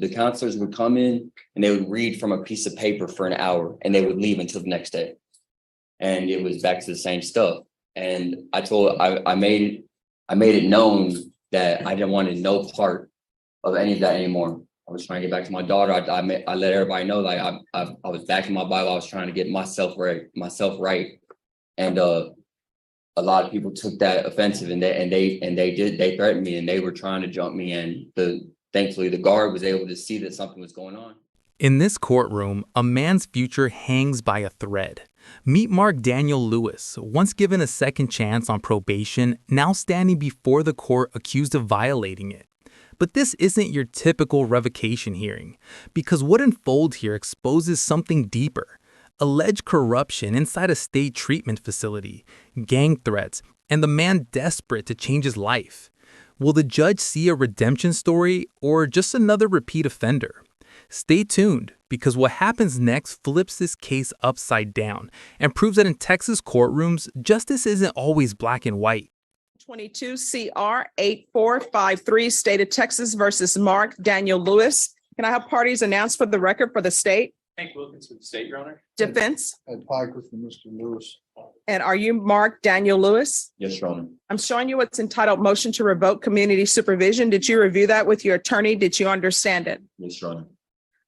The counselors would come in and they would read from a piece of paper for an hour and they would leave until the next day. And it was back to the same stuff. And I made it known that I didn't want no part of any of that anymore. I was trying to get back to my daughter. I let everybody know, like, I was back in my Bible. I was trying to get myself right. And a lot of people took that offensive, and they threatened me, and they were trying to jump me. And thankfully the guard was able to see that something was going on. In this courtroom, a man's future hangs by a thread. Meet Mark Daniel Lewis, once given a second chance on probation, now standing before the court accused of violating it. But this isn't your typical revocation hearing, because what unfolds here exposes something deeper: alleged corruption inside a state treatment facility, gang threats, and the man desperate to change his life. Will the judge see a redemption story or just another repeat offender? Stay tuned, because what happens next flips this case upside down and proves that in Texas courtrooms, justice isn't always black and white. 22 CR 8453, State of Texas versus Mark Daniel Lewis. Can I have parties announced for the record for the state? Hank Wilkins for the state, Your Honor. Defense. Ed Piker for Mr. Lewis. And are you Mark Daniel Lewis? Yes, Your Honor. I'm showing you what's entitled Motion to Revoke Community Supervision. Did you review that with your attorney? Did you understand it? Yes, Your Honor.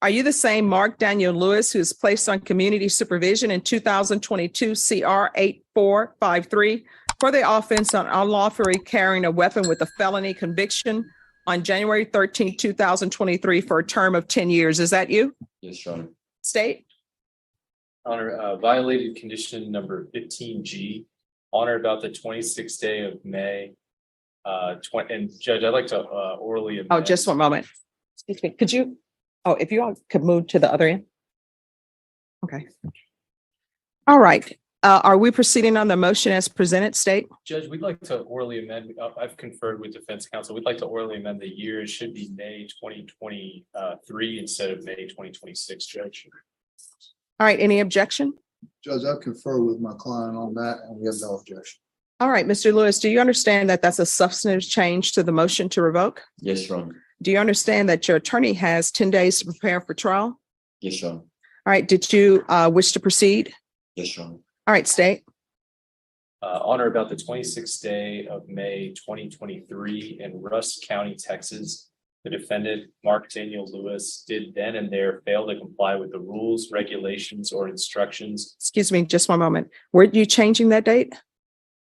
Are you the same Mark Daniel Lewis who is placed on community supervision in 2022 CR 8453 for the offense on unlawfully carrying a weapon with a felony conviction on January 13, 2023 for a term of 10 years? Is that you? Yes, Your Honor. State? Honor, violated condition number 15G, on or about the 26th day of May. And Judge, I'd like to orally amend. Oh, just one moment. Excuse me. Could you, if you all could move to the other end. Okay. All right. Are we proceeding on the motion as presented, State? Judge, we'd like to orally amend. I've conferred with defense counsel. We'd like to orally amend the year. It should be May 2023 instead of May 2026, Judge. All right. Any objection? Judge, I confer with my client on that, and we have no objection. All right, Mr. Lewis, do you understand that that's a substantive change to the motion to revoke? Yes, Your Honor. Do you understand that your attorney has 10 days to prepare for trial? Yes, Your Honor. All right. Did you wish to proceed? Yes, Your Honor. All right, State. On or about the 26th day of May 2023 in Russ County, Texas, the defendant, Mark Daniel Lewis, did then and there fail to comply with the rules, regulations, or instructions. Excuse me, just one moment. Were you changing that date?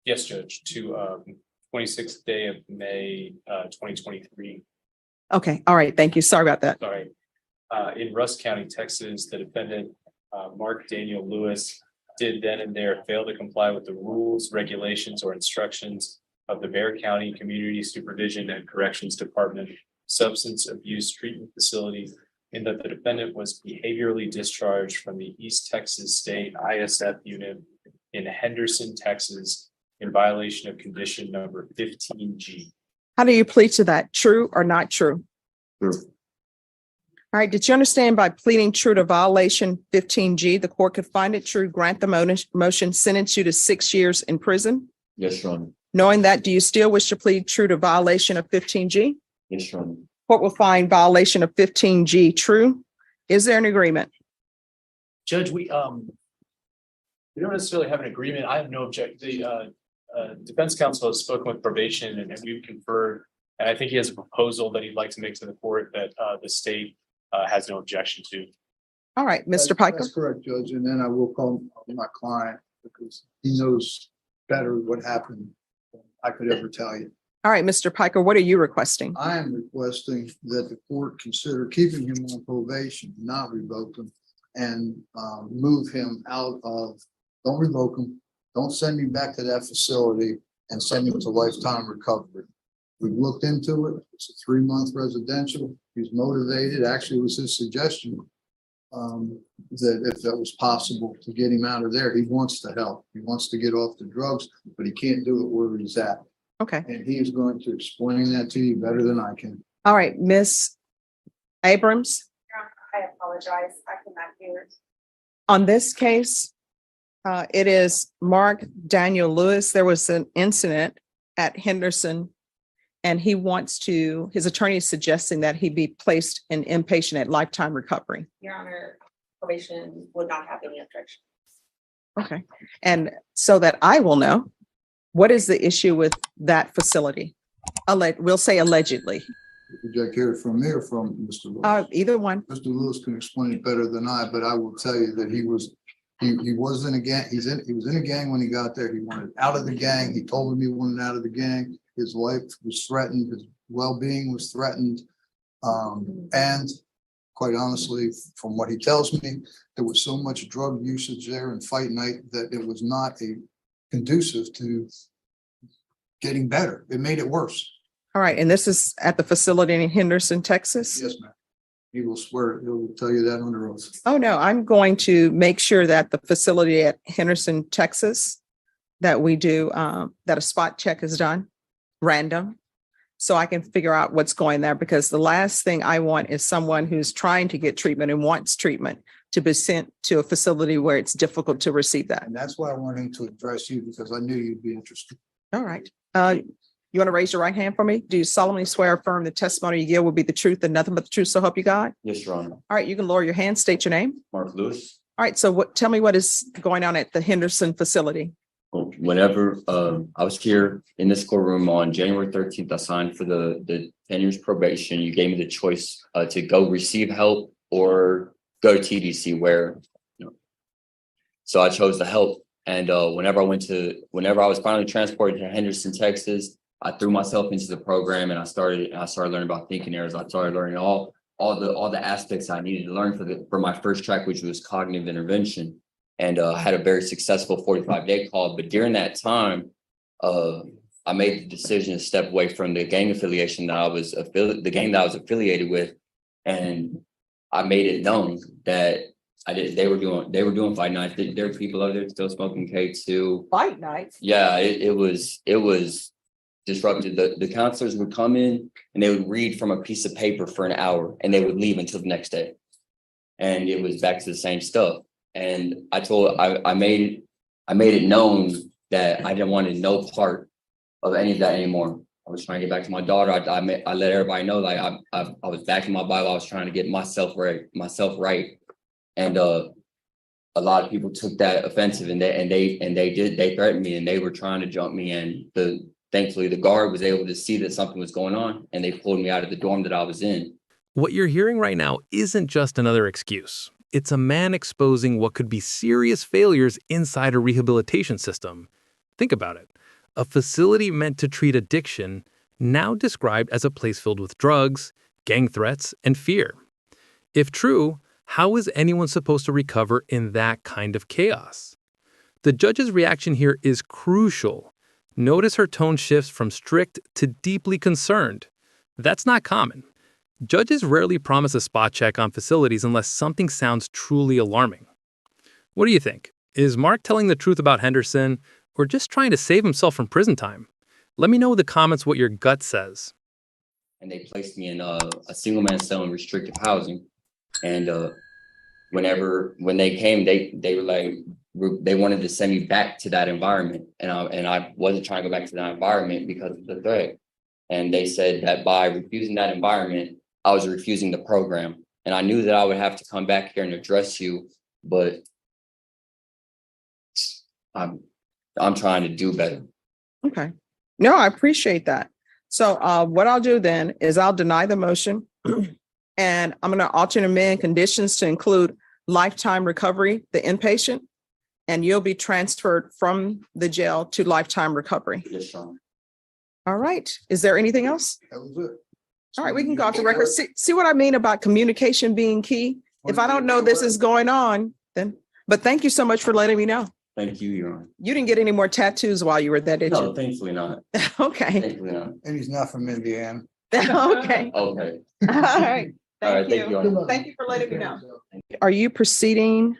Yes, Judge, to 26th day of May 2023. Okay. All right. Thank you. Sorry about that. Sorry. In Russ County, Texas, the defendant, Mark Daniel Lewis, did then and there fail to comply with the rules, regulations, or instructions of the Bexar County Community Supervision and Corrections Department Substance Abuse Treatment Facility, in that the defendant was behaviorally discharged from the East Texas State ISF unit in Henderson, Texas, in violation of condition number 15G. How do you plead to that? True or not true? True. All right. Did you understand by pleading true to violation 15G, the court could find it true, grant the motion, sentence you to 6 years in prison? Yes, Your Honor. Knowing that, do you still wish to plead true to violation of 15G? Yes, Your Honor. Court will find violation of 15G true. Is there an agreement? Judge, we don't necessarily have an agreement. I have no objection. The defense counsel has spoken with probation and we've conferred, and I think he has a proposal that he'd like to make to the court that the state has no objection to. All right, Mr. Piker. That's correct, Judge. And then I will call my client because he knows better what happened than I could ever tell you. All right, Mr. Piker, what are you requesting? I am requesting that the court consider keeping him on probation, not revoke him, and move him out of, don't revoke him, don't send him back to that facility and send him to lifetime recovery. We've looked into it. It's a 3-month residential. He's motivated. Actually, it was his suggestion that if that was possible to get him out of there, he wants to help. He wants to get off the drugs, but he can't do it where he's at. Okay. And he is going to explain that to you better than I can. All right, Miss Abrams. I apologize. I cannot hear. On this case, it is Mark Daniel Lewis. There was an incident at Henderson And his attorney is suggesting that he be placed in inpatient at lifetime recovery. Your Honor, probation would not have any objection. Okay. And so that I will know, what is the issue with that facility? We'll say allegedly. Would you like to hear it from me or from Mr. Lewis? Either one. Mr. Lewis can explain it better than I, but I will tell you that he was in a gang. He was in a gang when he got there. He wanted out of the gang. He told him he wanted out of the gang. His life was threatened. His well-being was threatened. And quite honestly, from what he tells me, there was so much drug usage there and fight night that it was not conducive to getting better. It made it worse. All right. And this is at the facility in Henderson, Texas? Yes, ma'am. He will swear, he will tell you that under oath. Oh, no, I'm going to make sure that the facility at Henderson, Texas, that we do, that a spot check is done, random, so I can figure out what's going there, because the last thing I want is someone who's trying to get treatment and wants treatment to be sent to a facility where it's difficult to receive that. And that's why I wanted to address you, because I knew you'd be interested. All right. You want to raise your right hand for me? Do you solemnly swear or affirm the testimony you give will be the truth and nothing but the truth, so help you God? Yes, Your Honor. All right, you can lower your hand, state your name. Mark Lewis. All right, so tell me what is going on at the Henderson facility? Whenever I was here in this courtroom on January 13th, I signed for the 10 years probation. You gave me the choice to go receive help or go to TDC, where, so I chose the help. And whenever I was finally transported to Henderson, Texas, I threw myself into the program and I started learning about thinking errors. I started learning all the aspects I needed to learn for my first track, which was cognitive intervention. And I had a very successful 45-day call. But during that time, I made the decision to step away from the gang affiliation that I was affiliated with, and I made it known that they were doing fight nights. There were people out there still smoking K2. Fight nights? Yeah, it was disrupted. The counselors would come in and they would read from a piece of paper for an hour and they would leave until the next day. And it was back to the same stuff. And I made it known that I didn't want no part of any of that anymore. I was trying to get back to my daughter. I let everybody know, like, I was back in my Bible. I was trying to get myself right. And a lot of people took that offensive, and they threatened me, and they were trying to jump me. And thankfully the guard was able to see that something was going on, and they pulled me out of the dorm that I was in. What you're hearing right now isn't just another excuse. It's a man exposing what could be serious failures inside a rehabilitation system. Think about it. A facility meant to treat addiction, now described as a place filled with drugs, gang threats, and fear. If true, how is anyone supposed to recover in that kind of chaos? The judge's reaction here is crucial. Notice her tone shifts from strict to deeply concerned. That's not common. Judges rarely promise a spot check on facilities unless something sounds truly alarming. What do you think? Is Mark telling the truth about Henderson, or just trying to save himself from prison time? Let me know in the comments what your gut says. And they placed me in a single man cell in restrictive housing. And when they came, they were like, they wanted to send me back to that environment. And I wasn't trying to go back to that environment because of the threat. And they said that by refusing that environment, I was refusing the program. And I knew that I would have to come back here and address you, but I'm trying to do better. Okay. No, I appreciate that. So what I'll do then is I'll deny the motion and I'm going to alter and amend conditions to include lifetime recovery, the inpatient, and you'll be transferred from the jail to lifetime recovery. Yes, Sean. All right. Is there anything else? That was it. All right, we can go off the record. See what I mean about communication being key? If I don't know this is going on, then, but thank you so much for letting me know. Thank you, Your Honor. You didn't get any more tattoos while you were there, did No, you? thankfully not. Okay. Thankfully not. And he's not from Indiana. Okay. Okay. All right. All right, Thank thank you, Your you. Honor. Thank you for letting me know. Are you proceeding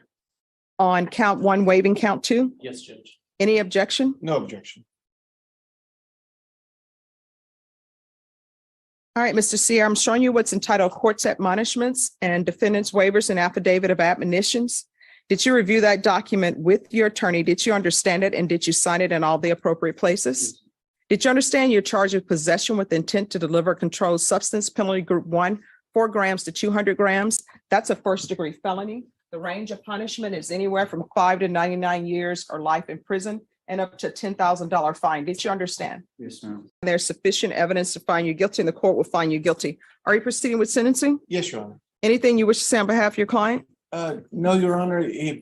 on count one, waiving count two? Yes, Judge. Any objection? No objection. All right, Mr. Seer, I'm showing you what's entitled Court's Admonishments and Defendant's Waivers and Affidavit of Admonitions. Did you review that document with your attorney? Did you understand it? And did you sign it in all the appropriate places? Did you understand you're charged with possession with intent to deliver a controlled substance, penalty group 1, 4 grams to 200 grams? That's a first-degree felony. The range of punishment is anywhere from 5 to 99 years or life in prison and up to a $10,000 fine. Did you understand? Yes, ma'am. There's sufficient evidence to find you guilty, and the court will find you guilty. Are you proceeding with sentencing? Yes, Your Honor. Anything you wish to say on behalf of your client? No, Your Honor, he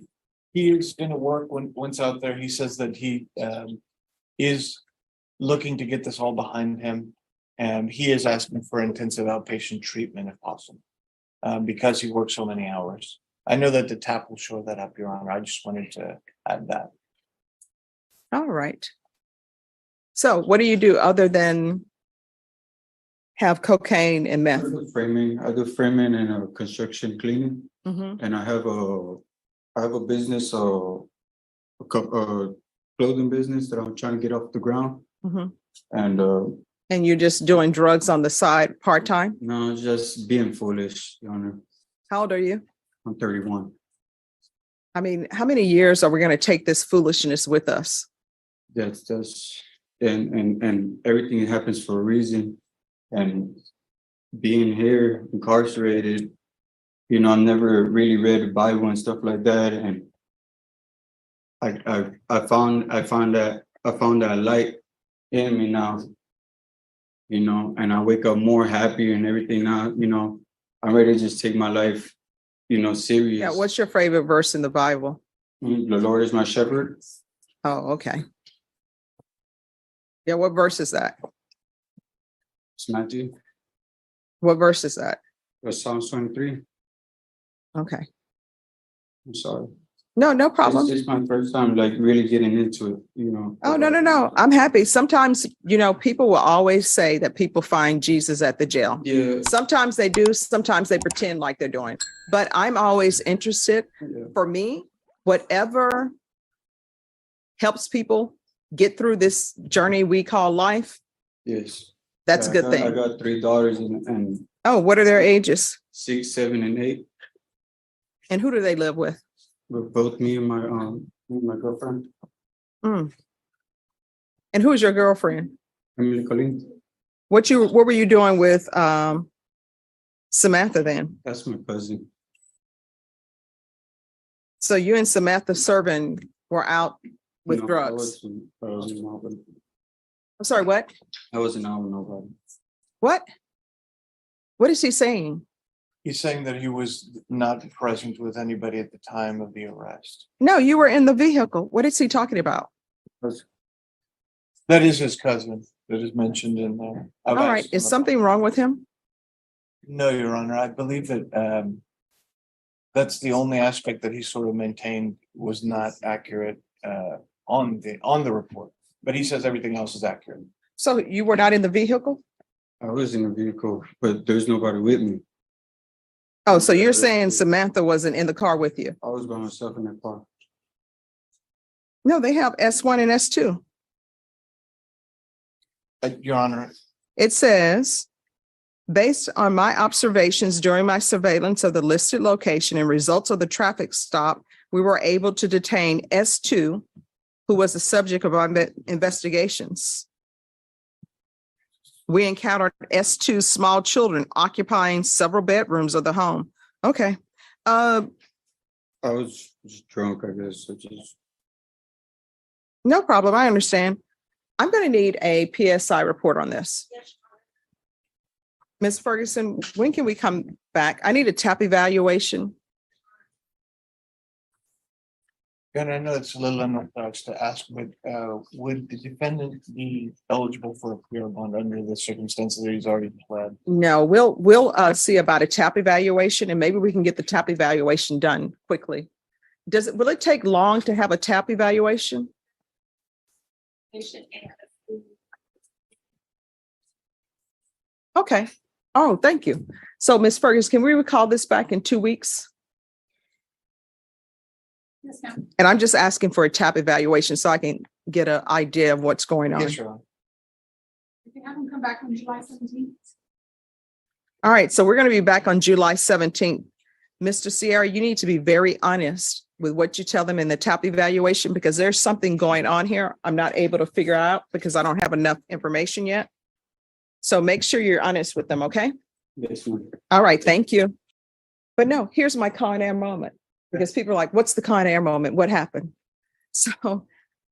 is gonna work once out there. He says that he is looking to get this all behind him. And he is asking for intensive outpatient treatment if possible, because he works so many hours. I know that the TAP will show that up, Your Honor. I just wanted to add that. All right. So what do you do other than have cocaine and meth? I do framing and construction cleaning, Mhm. and I have a business, clothing business that I'm trying to get off the ground. Mhm. And And you're just doing drugs on the side, part-time? no, just being foolish, Your Honor. How old are you? I'm 31. I mean, how many years are we going to take this foolishness with us? That's and everything happens for a reason. And being here incarcerated, you know, I've never really read the Bible and stuff like that. And I found that light in me now, you know, and I wake up more happy and everything now, you know. I'm ready to just take my life, you know, serious. Yeah, what's your favorite verse in the Bible? The Lord is my shepherd. Oh, okay. Yeah, what verse is that? It's Matthew. What verse is that? That's Psalms 23. Okay. I'm sorry. No problem. It's my first time like really getting into it, you know. Oh, no. I'm happy. Sometimes, you know, people will always say that people find Jesus at the jail. Yeah. Sometimes they do, sometimes they pretend like they're doing, but I'm always interested. Yeah. For me, whatever helps people get through this journey we call life, Yes. that's a good I thing. got 3 daughters and Oh, what are their ages? 6, 7, and 8. And who do they live with? With both me and my girlfriend, Mm. And who's your girlfriend? Emily Colleen. What were you doing with Samantha then? That's my cousin. So you and Samantha Servin were out with No, drugs. I wasn't out with I'm sorry, what? nobody. What? What is he saying? He's saying that he was not present with anybody at the time of the arrest. No, you were in the vehicle. What is he talking about? That is his cousin that is mentioned in there. All right, is something wrong with him? No, Your Honor. I believe that that's the only aspect that he sort of maintained was not accurate on the report. But he says everything else is accurate. So you were not in the vehicle? I was in the vehicle, but there's nobody with me. Oh, so you're saying Samantha wasn't in the car with you? I was by myself in that car. No, they have S1 and S2. Your Honor, It says, based on my observations during my surveillance of the listed location and results of the traffic stop, we were able to detain S2, who was the subject of our investigations. We encountered S2's small children occupying several bedrooms of the home. Okay. I was just drunk, I guess. No problem. I understand. I'm going to need a PSI report on this. Ms. Ferguson, when can we come back? I need a TAP evaluation. and I know it's a little unorthodox to ask, but would the defendant be eligible for a PR bond under the circumstances that he's already pled? No, we'll see about a TAP evaluation, and maybe we can get the TAP evaluation done quickly. Will it take long to have a TAP evaluation? Okay. Oh, thank you. So, Ms. Ferguson, can we recall this back in 2 weeks? Yes, ma'am. And I'm just asking for a TAP evaluation so I can get an idea of what's going on. Yes, Your Honor. You can have them come back on July 17th. All right, so we're going to be back on July 17th. Mr. Sierra, you need to be very honest with what you tell them in the TAP evaluation, because there's something going on here I'm not able to figure out because I don't have enough information yet. So make sure you're honest with them, okay? Yes, ma'am. All right, thank you. But no, here's my Con Air moment, because people are like, what's the Con Air moment? What happened? So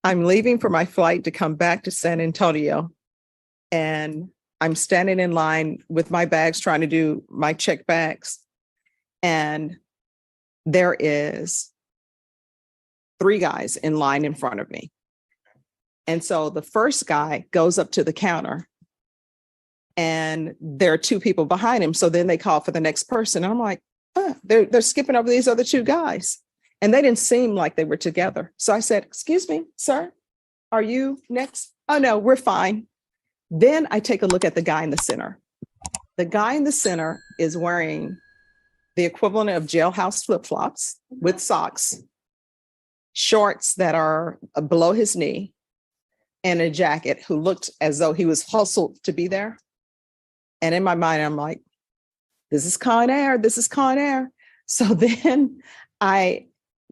I'm leaving for my flight to come back to San Antonio, and I'm standing in line with my bags, trying to do my check bags. And there is 3 guys in line in front of me. And so the first guy goes up to the counter, and there are 2 people behind him. So then they call for the next person. And I'm like, they're skipping over these other 2 guys. And they didn't seem like they were together. So I said, excuse me, sir, are you next? Oh, no, we're fine. Then I take a look at the guy in the center. The guy in the center is wearing the equivalent of jailhouse flip-flops with socks, shorts that are below his knee, and a jacket, who looked as though he was hustled to be there. And in my mind, I'm like, this is Con Air, this is Con Air. So then I,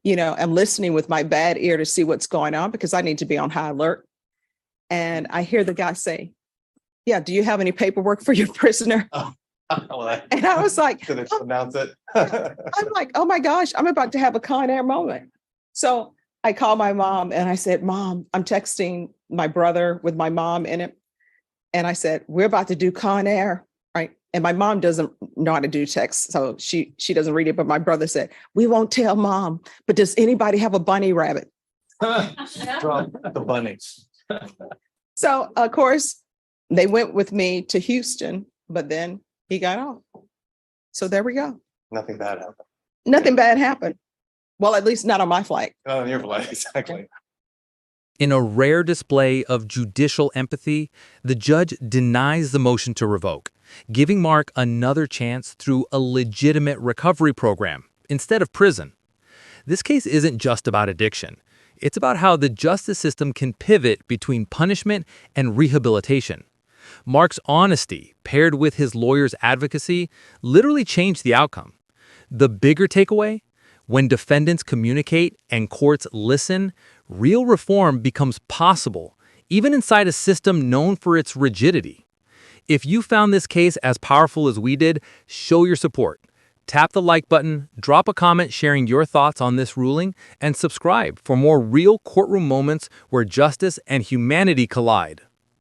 am listening with my bad ear to see what's going on, because I need to be on high alert. And I hear the guy say, yeah, do you have any paperwork for your prisoner? And I was like, Did they pronounce it? I'm like, oh my gosh, I'm about to have a Con Air moment. So I called my mom and I said, Mom, I'm texting my brother with my mom in it. And I said, we're about to do Con Air, right? And my mom doesn't know how to do text, so she doesn't read it. But my brother said, we won't tell Mom, but does anybody have a bunny rabbit? Drop the bunnies. So of course, they went with me to Houston, but then he got off. So there we go. Nothing bad happened. Nothing bad happened. Well, at least not on my flight. Not on your flight, exactly. In a rare display of judicial empathy, the judge denies the motion to revoke, giving Mark another chance through a legitimate recovery program instead of prison. This case isn't just about addiction. It's about how the justice system can pivot between punishment and rehabilitation. Mark's honesty, paired with his lawyer's advocacy, literally changed the outcome. The bigger takeaway? When defendants communicate and courts listen, real reform becomes possible, even inside a system known for its rigidity. If you found this case as powerful as we did, show your support. Tap the like button, drop a comment sharing your thoughts on this ruling, and subscribe for more real courtroom moments where justice and humanity collide.